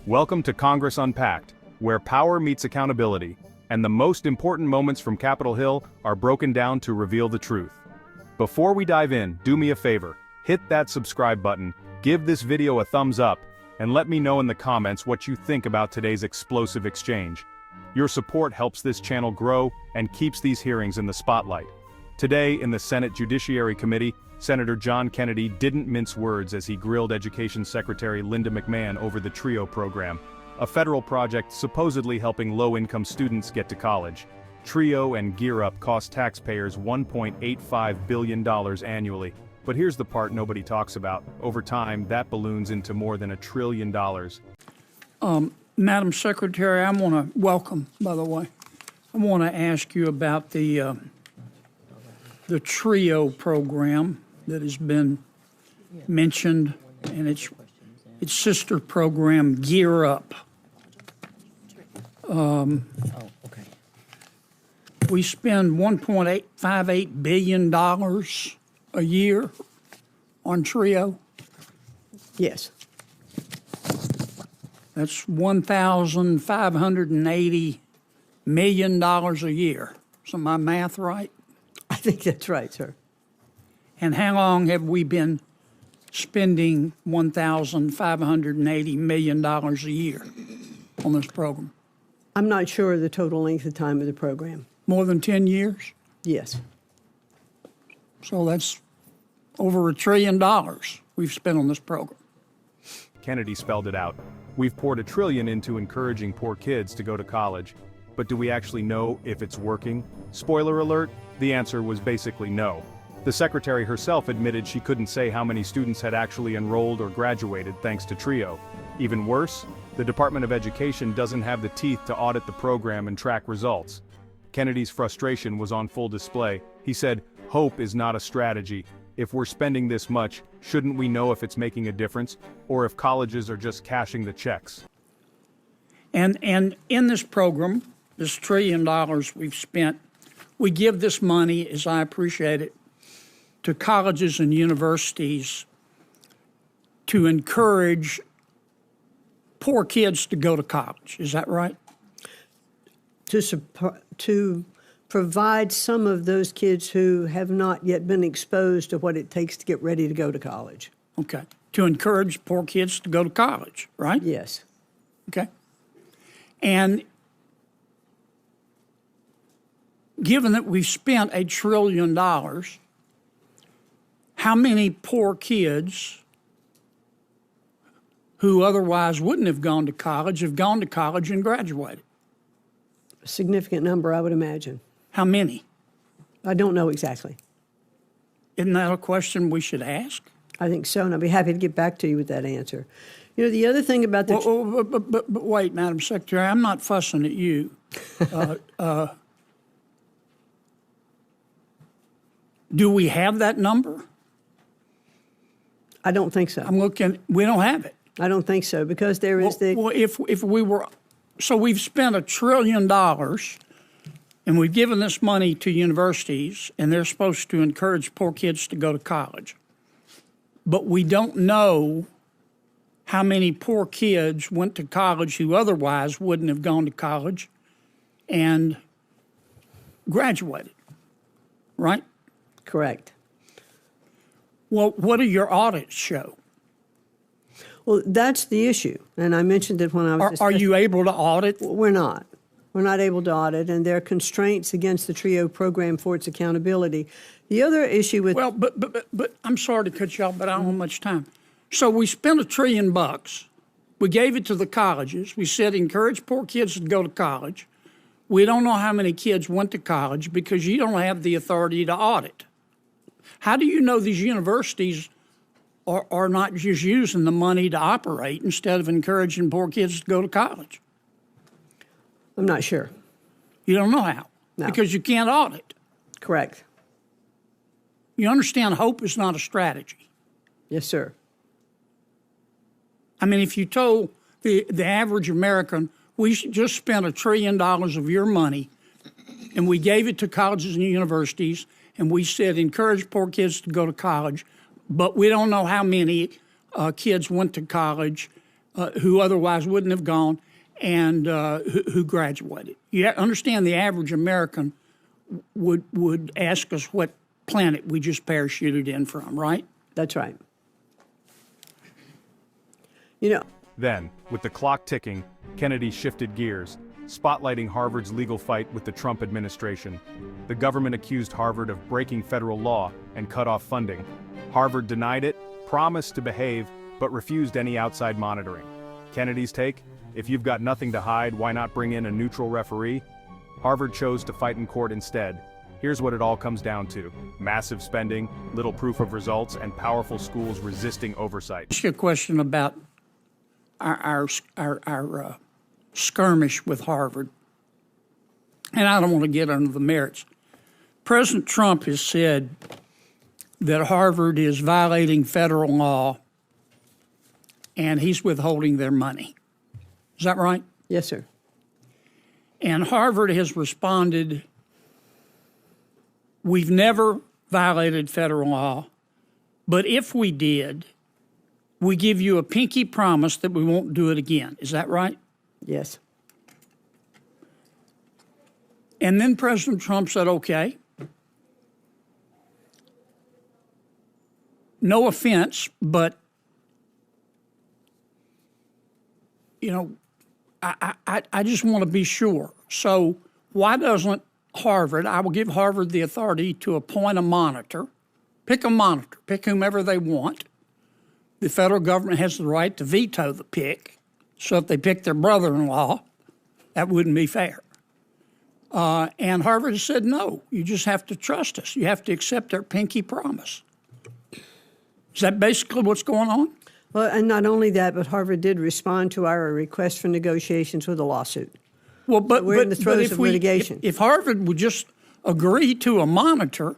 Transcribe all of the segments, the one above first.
Welcome to Congress Unpacked, where power meets accountability, and the most important moments from Capitol Hill are broken down to reveal the truth. Before we dive in, do me a favor, hit that subscribe button, give this video a thumbs up, and let me know in the comments what you think about today's explosive exchange. Your support helps this channel grow and keeps these hearings in the spotlight. Today, in the Senate Judiciary Committee, Senator John Kennedy didn't mince words as he grilled Education Secretary Linda McMahon over the TRIO program, a federal project supposedly helping low-income students get to college. TRIO and Gear Up cost taxpayers $1.85 billion annually. But here's the part nobody talks about. Over time, that balloons into more than $1 trillion. Madam Secretary, I want to welcome, by the way, I want to ask you about the TRIO program that has been mentioned, and its sister program, Gear Up. We spend $1.858 billion a year on TRIO. Yes. That's $1,580 million a year. Is my math right? I think that's right, sir. And how long have we been spending $1,580 million a year on this program? I'm not sure of the total length of time of the program. More than 10 years? Yes. So that's over $1 trillion we've spent on this program. Kennedy spelled it out. We've poured $1 trillion into encouraging poor kids to go to college. But do we actually know if it's working? Spoiler alert, the answer was basically no. The secretary herself admitted she couldn't say how many students had actually enrolled or graduated thanks to TRIO. Even worse, the Department of Education doesn't have the teeth to audit the program and track results. Kennedy's frustration was on full display. He said, "Hope is not a strategy. If we're spending this much, shouldn't we know if it's making a difference, or if colleges are just cashing the checks?" And in this program, this $1 trillion we've spent, we give this money, as I appreciate it, to colleges and universities to encourage poor kids to go to college. Is that right? To provide some of those kids who have not yet been exposed to what it takes to get ready to go to college. Okay. To encourage poor kids to go to college, right? Yes. Okay. And given that we've spent $1 trillion, how many poor kids who otherwise wouldn't have gone to college have gone to college and graduated? A significant number, I would imagine. How many? I don't know exactly. Isn't that a question we should ask? I think so, and I'd be happy to get back to you with that answer. You know, the other thing about the... But wait, Madam Secretary, I'm not fussing at you. Do we have that number? I don't think so. I'm looking, we don't have it. I don't think so, because there is Well, if we were, so we've spent $1 trillion, and we've given this money to universities, and they're supposed to encourage poor kids to go to college. But we don't know how many poor kids went to college who otherwise wouldn't have gone to college and graduated, right? Correct. Well, what do your audits show? Well, that's the issue, and I mentioned it when I was... Are you able to audit? We're not. We're not able to audit, and there are constraints against the TRIO program for its accountability. The other issue with... Well, but I'm sorry to cut you off, but I don't have much time. So we spent $1 trillion. We gave it to the colleges. We said encourage poor kids to go to college. We don't know how many kids went to college because you don't have the authority to audit. How do you know these universities are not just using the money to operate instead of encouraging poor kids to go to college? I'm not sure. You don't know how? No. Because you can't audit. Correct. You understand hope is not a strategy. Yes, sir. I mean, if you told the average American, we just spent $1 trillion of your money, and we gave it to colleges and universities, and we said encourage poor kids to go to college, but we don't know how many kids went to college who otherwise wouldn't have gone and who graduated. You understand the average American would ask us what planet we just parachuted in from, right? That's right. You know, Then, with the clock ticking, Kennedy shifted gears, spotlighting Harvard's legal fight with the Trump administration. The government accused Harvard of breaking federal law and cut off funding. Harvard denied it, promised to behave, but refused any outside monitoring. Kennedy's take? If you've got nothing to hide, why not bring in a neutral referee? Harvard chose to fight in court instead. Here's what it all comes down to: massive spending, little proof of results, and powerful schools resisting oversight. Ask you a question about our skirmish with Harvard, and I don't want to get into the merits. President Trump has said that Harvard is violating federal law and he's withholding their money. Is that right? yes, sir. And Harvard has responded, we've never violated federal law, but if we did, we give you a pinky promise that we won't do it again. Is that right? Yes. And then President Trump said, okay, no offense, but, you know, I just want to be sure. So why doesn't Harvard, I will give Harvard the authority to appoint a monitor, pick whomever they want. The federal government has the right to veto the pick. So if they pick their brother-in-law, that wouldn't be fair. And Harvard has said, no, you just have to trust us. You have to accept our pinky promise. Is that basically what's going on? Well, and not only that, but Harvard did respond to our request for negotiations with a lawsuit. Well, but we're in the throes of litigation. If Harvard would just agree to a monitor,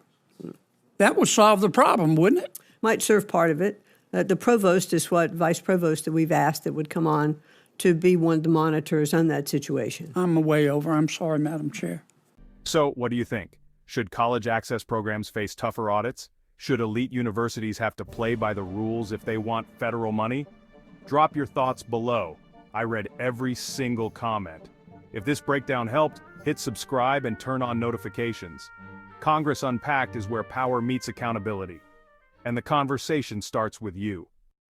that would solve the problem, wouldn't it? Might serve part of it. The provost is what vice provost that we've asked that would come on to be one of the monitors on that situation. I'm way over. I'm sorry, Madam Chair. So, what do you think? Should college access programs face tougher audits? Should elite universities have to play by the rules if they want federal money? Drop your thoughts below. I read every single comment. If this breakdown helped, hit subscribe and turn on notifications. Congress Unpacked is where power meets accountability. And the conversation starts with you.